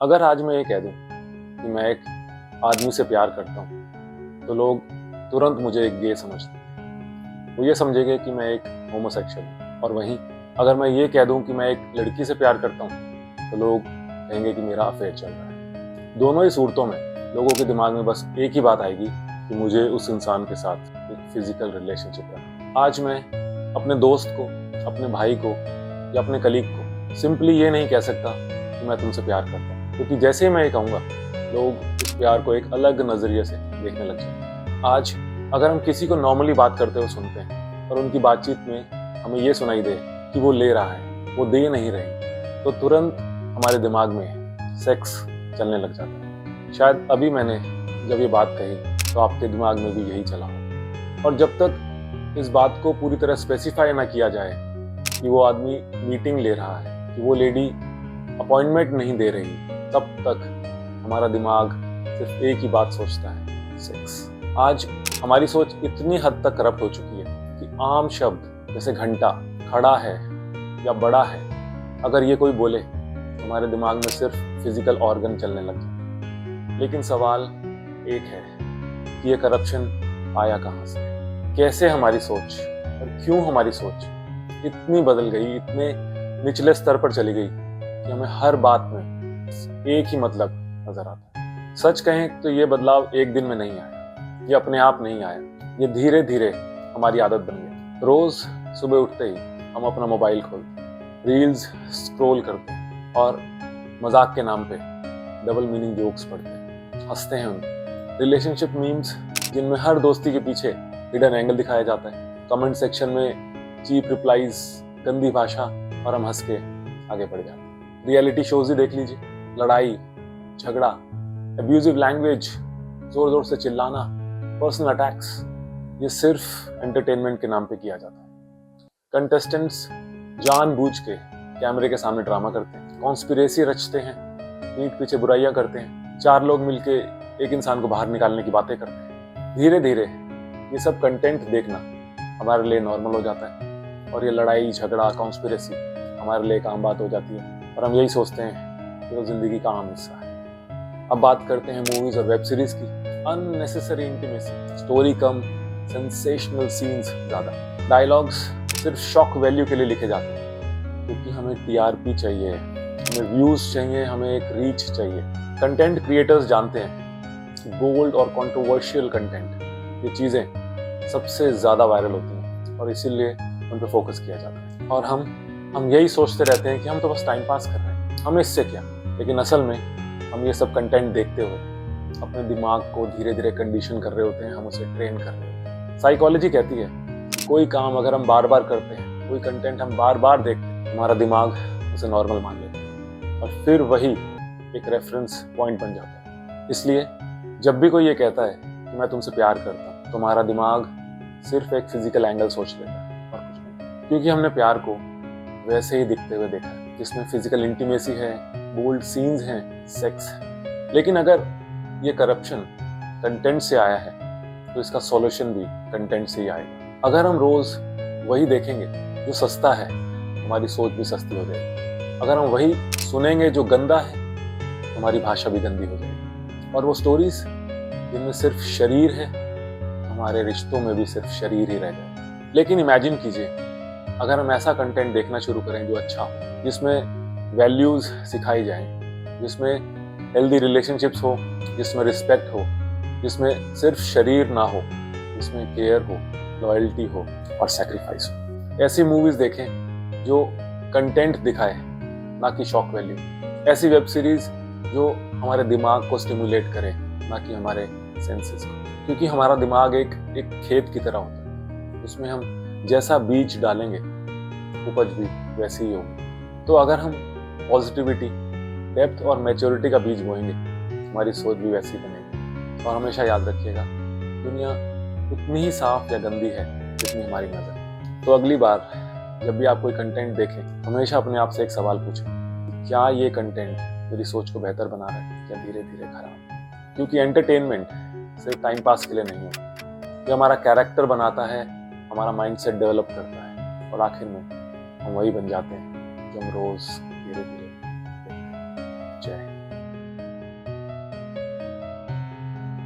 अगर आज मैं ये कह दूं कि मैं एक आदमी से प्यार करता हूं, तो लोग तुरंत मुझे एक गे समझते हैं। वो ये समझेंगे कि मैं एक होमोसेक्सुअल हूं। और वहीं अगर मैं ये कह दूं कि मैं एक लड़की से प्यार करता हूं, तो लोग कहेंगे कि मेरा अफेयर चल रहा है। दोनों ही सूरतों में लोगों के दिमाग में बस एक ही बात आएगी कि मुझे उस इंसान के साथ एक फिजिकल रिलेशनशिप रखना। आज मैं अपने दोस्त को, अपने भाई को या अपने कलीग को सिंपली ये नहीं कह सकता कि मैं तुमसे प्यार करता हूँ, क्योंकि जैसे ही मैं ये कहूँगा लोग इस प्यार को एक अलग नजरिए से देखने लग जाएंगे। आज अगर हम किसी को नॉर्मली बात करते हुए सुनते हैं और उनकी बातचीत में हमें ये सुनाई दे कि वो ले रहा है, वो दे नहीं रही, तो तुरंत हमारे दिमाग में सेक्स चलने लग जाता है। शायद अभी मैंने जब ये बात कही तो आपके दिमाग में भी यही चला हो। और जब तक इस बात को पूरी तरह स्पेसिफाई ना किया जाए कि वो आदमी मीटिंग ले रहा है, कि वो लेडी अपॉइंटमेंट नहीं दे रही, तब तक हमारा दिमाग सिर्फ एक ही बात सोचता है, सेक्स। आज हमारी सोच इतनी हद तक करप्ट हो चुकी है कि आम शब्द जैसे घंटा, खड़ा है या बड़ा है, अगर ये कोई बोले तो हमारे दिमाग में सिर्फ फिजिकल ऑर्गन चलने लग जाए। लेकिन सवाल एक है कि ये करप्शन आया कहाँ से, कैसे हमारी सोच और क्यों हमारी सोच इतनी बदल गई, इतने निचले स्तर पर चली गई कि हमें हर बात में एक ही मतलब नजर आता है। सच कहें तो ये बदलाव एक दिन में नहीं आया, ये अपने आप नहीं आया, ये धीरे धीरे हमारी आदत बन गई। रोज सुबह उठते ही हम अपना मोबाइल खोलते हैं, रील्स स्क्रॉल करते हैं और मजाक के नाम पे डबल मीनिंग जोक्स पढ़ते हैं, हंसते हैं उन रिलेशनशिप मीम्स जिनमें हर दोस्ती के पीछे हिडन एंगल दिखाया जाता है। कमेंट सेक्शन में चीप रिप्लाईज, गंदी भाषा, और हम हंस के आगे बढ़ जाते हैं। रियलिटी शोज ही देख लीजिए, लड़ाई झगड़ा, अब्यूजिव लैंग्वेज, जोर जोर से चिल्लाना, पर्सनल अटैक्स, ये सिर्फ एंटरटेनमेंट के नाम पे किया जाता है। कंटेस्टेंट्स जानबूझ के कैमरे के सामने ड्रामा करते हैं, कॉन्स्पिरेसी रचते हैं, पीठ पीछे बुराइयां करते हैं, चार लोग मिलके एक इंसान को बाहर निकालने की बातें करते हैं। धीरे धीरे ये सब कंटेंट देखना हमारे लिए नॉर्मल हो जाता है और ये लड़ाई झगड़ा, कॉन्स्पिरेसी हमारे लिए एक आम बात हो जाती है और हम यही सोचते हैं कि तो जिंदगी का आम हिस्सा है। अब बात करते हैं मूवीज और वेब सीरीज की। अननेसेसरी इंटीमेसी, स्टोरी कम, सेंसेशनल सीन्स ज्यादा, डायलॉग्स सिर्फ शॉक वैल्यू के लिए लिखे जाते हैं, क्योंकि हमें टीआरपी चाहिए, हमें व्यूज चाहिए, हमें एक रीच चाहिए। कंटेंट क्रिएटर्स जानते हैं कि बोल्ड और कंट्रोवर्शियल कंटेंट, ये चीजें सबसे ज्यादा वायरल होती हैं और इसीलिए उन पर फोकस किया जाता है। और हम यही सोचते रहते हैं कि हम तो बस टाइम पास कर रहे हैं, हमें इससे क्या। लेकिन असल में हम ये सब कंटेंट देखते हुए अपने दिमाग को धीरे धीरे कंडीशन कर रहे होते हैं, हम उसे ट्रेन कर रहे होते हैं। साइकोलॉजी कहती है कि कोई काम अगर हम बार बार करते हैं, कोई कंटेंट हम बार बार देखते हैं, हमारा दिमाग उसे नॉर्मल मान लेता है और फिर वही एक रेफरेंस पॉइंट बन जाता है। इसलिए जब भी कोई ये कहता है कि मैं तुमसे प्यार करता हूँ, तो हमारा दिमाग सिर्फ एक फिजिकल एंगल सोच लेता है और कुछ नहीं, क्योंकि हमने प्यार को वैसे ही दिखते हुए देखा है, जिसमें फिजिकल इंटीमेसी है, बोल्ड सीन्स हैं, सेक्स है। लेकिन अगर ये करप्शन कंटेंट से आया है, तो इसका सॉल्यूशन भी कंटेंट से ही आएगा। अगर हम रोज वही देखेंगे जो सस्ता है, हमारी सोच भी सस्ती हो जाएगी। अगर हम वही सुनेंगे जो गंदा है, हमारी भाषा भी गंदी हो जाएगी। और वो स्टोरीज जिनमें सिर्फ शरीर है, हमारे रिश्तों में भी सिर्फ शरीर ही रह जाए। लेकिन इमेजिन कीजिए अगर हम ऐसा कंटेंट देखना शुरू करें जो अच्छा हो, जिसमें वैल्यूज सिखाई जाएं, जिसमें हेल्दी रिलेशनशिप्स हो, जिसमें रिस्पेक्ट हो, जिसमें सिर्फ शरीर ना हो, जिसमें केयर हो, लॉयल्टी हो और सैक्रिफाइस हो। ऐसी मूवीज देखें जो कंटेंट दिखाए, ना कि शॉक वैल्यू। ऐसी वेब सीरीज जो हमारे दिमाग को स्टिमुलेट करे, ना कि हमारे सेंसेस को। क्योंकि हमारा दिमाग एक खेत की तरह होता है, उसमें हम जैसा बीज डालेंगे उपज भी वैसी ही होगी। तो अगर हम पॉजिटिविटी, डेप्थ और मैच्योरिटी का बीज बोएंगे, हमारी सोच भी वैसी बनेगी। और हमेशा याद रखिएगा, दुनिया उतनी ही साफ या गंदी है जितनी हमारी नजर। तो अगली बार जब भी आप कोई कंटेंट देखें, हमेशा अपने आप से एक सवाल पूछें, क्या ये कंटेंट मेरी सोच को बेहतर बना रहा है या धीरे धीरे खराब। क्योंकि एंटरटेनमेंट सिर्फ टाइम पास के लिए नहीं होता, ये हमारा कैरेक्टर बनाता है, हमारा माइंडसेट डेवलप करता है और आखिर में हम वही बन जाते हैं जो हम रोज धीरे धीरे